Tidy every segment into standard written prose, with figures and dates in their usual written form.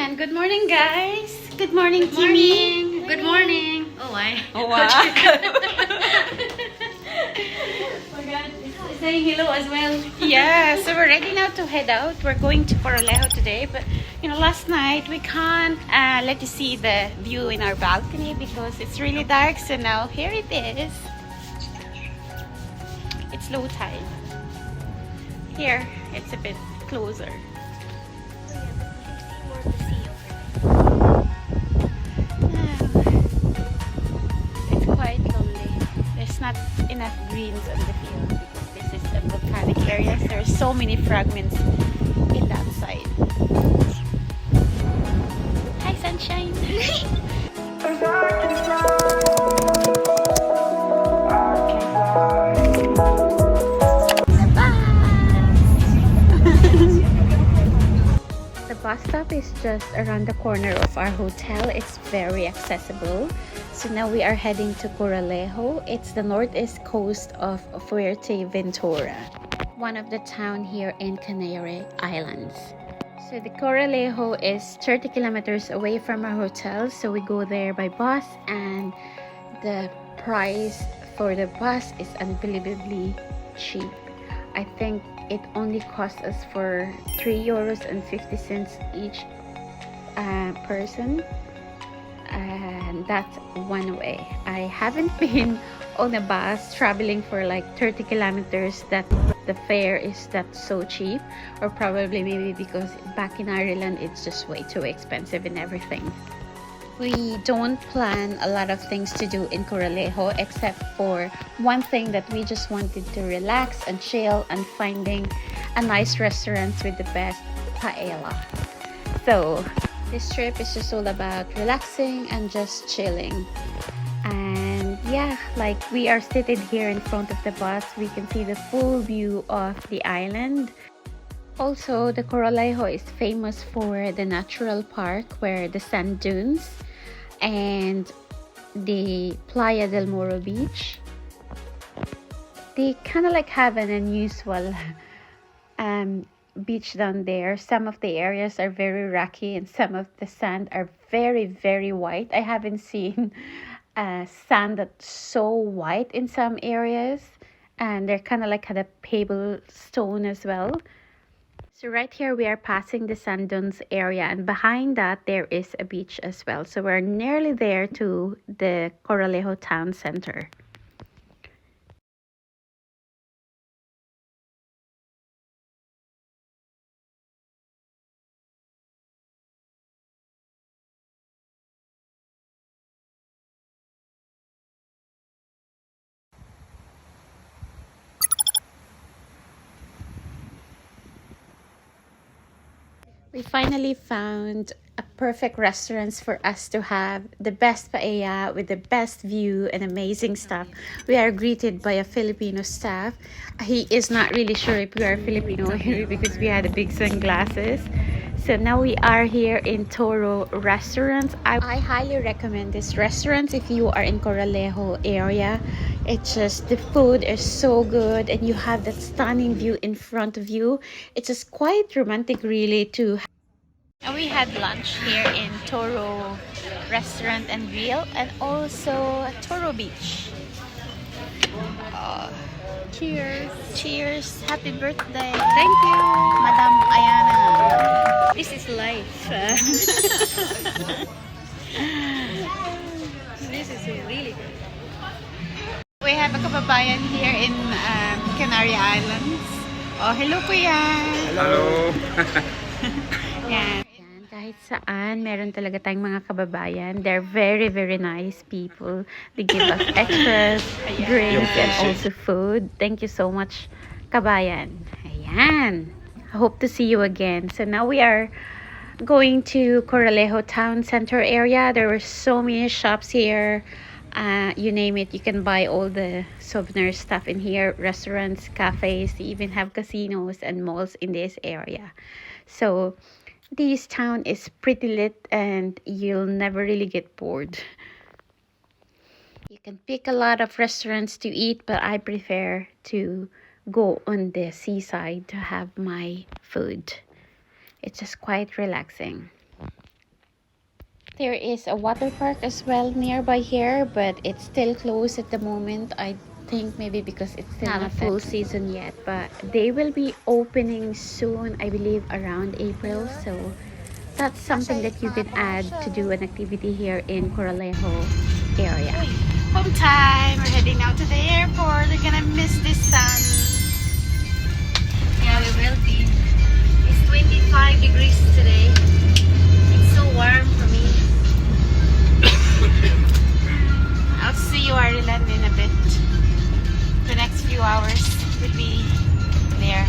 Ayan, good morning guys. Good morning, Good morning. Good morning. Oh, I. Oh, wow. Saying hello as well. Yeah, so we're ready now to head out. We're going to Coralejo today, but last night we can't let you see the view in our balcony because it's really dark. So now here it is. It's low tide. Here, it's a bit closer. It's quite lonely. There's not enough greens on the field because this is a volcanic area. There are so many fragments in that side. Hi, sunshine. The bus stop is just around the corner of our hotel. It's very accessible. So now we are heading to Coralejo. It's the northeast coast of Fuerteventura, one of the town here in Canary Islands. So the Coralejo is 30 kilometers away from our hotel. So we go there by bus, and the price for the bus is unbelievably cheap. I think it only cost us for €3.50 each person, and that's one way. I haven't been on a bus traveling for like 30 kilometers that the fare is that so cheap, or probably maybe because back in Ireland it's just way too expensive and everything. We don't plan a lot of things to do in Coralejo except for one thing, that we just wanted to relax and chill and finding a nice restaurant with the best paella. So this trip is just all about relaxing and just chilling. And yeah, like we are seated here in front of the bus, we can see the full view of the island. Also, the Coralejo is famous for the natural park where the sand dunes and the Playa del Moro beach. They kind of like have an unusual beach down there. Some of the areas are very rocky and some of the sand are very, very white. I haven't seen sand that's so white in some areas, and they're kind of like had a pebble stone as well. So right here we are passing the sand dunes area, and behind that there is a beach as well. So we're nearly there to the Coralejo town center. We finally found a perfect restaurant for us to have the best paella with the best view and amazing stuff. We are greeted by a Filipino staff. He is not really sure if we are Filipino because we had the big sunglasses. So now we are here in Toro restaurant. I highly recommend this restaurant if you are in Coralejo area. It's just, the food is so good and you have that stunning view in front of you. It's just quite romantic really to. And we had lunch here in Toro restaurant and grill, and also Toro beach. Cheers. Cheers. Happy birthday. Thank you, Madam Ayana. This is life. This is really good. We have a kababayan here in Canary Islands. Oh, hello kuya. Hello. Yan. Kahit saan, meron talaga tayong mga kababayan. They're very, very nice people. They give us extras, drinks, and also food. Thank you so much, kabayan. Ayan. I hope to see you again. So now we are going to Coralejo town center area. There were so many shops here. You name it, you can buy all the souvenir stuff in here. Restaurants, cafes, they even have casinos and malls in this area. So this town is pretty lit and you'll never really get bored. You can pick a lot of restaurants to eat, but I prefer to go on the seaside to have my food. It's just quite relaxing. There is a water park as well nearby here, but it's still closed at the moment. I think maybe because it's still not full season yet, but they will be opening soon, I believe around April. So that's something that you can add to do an activity here in Coralejo area. Home time. We're heading out to the airport. We're gonna miss this sun. Yeah, we will be. It's 25 degrees today. It's so warm for me. I'll see you, Ireland, in a bit. The next few hours will be there.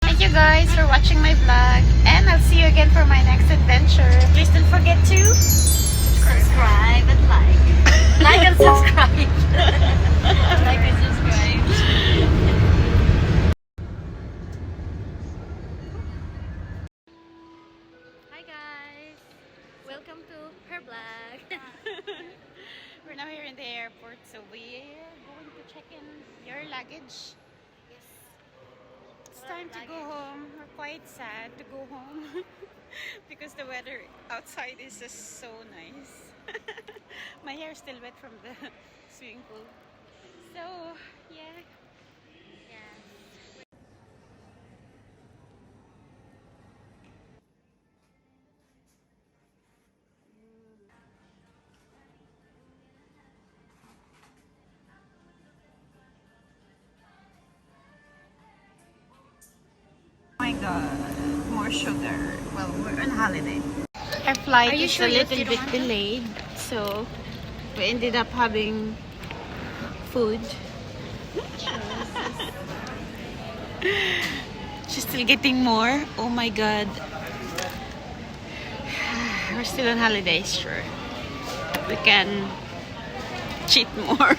Thank you guys for watching my vlog, and I'll see you again for my next adventure. Please don't forget to Subscribe and like. Like and subscribe. Like and subscribe. Hi guys. Welcome to her vlog. We're now here in the airport, so we're going to check in your luggage. Yes. It's time to go home. We're quite sad to go home because the weather outside is just so nice. My hair is still wet from the swimming pool. So, yeah. Oh my god, more sugar. Well, we're on holiday. Our flight is a little bit delayed, so we ended up having food. She's still getting more. Oh my god. We're still on holidays, sure. We can cheat more.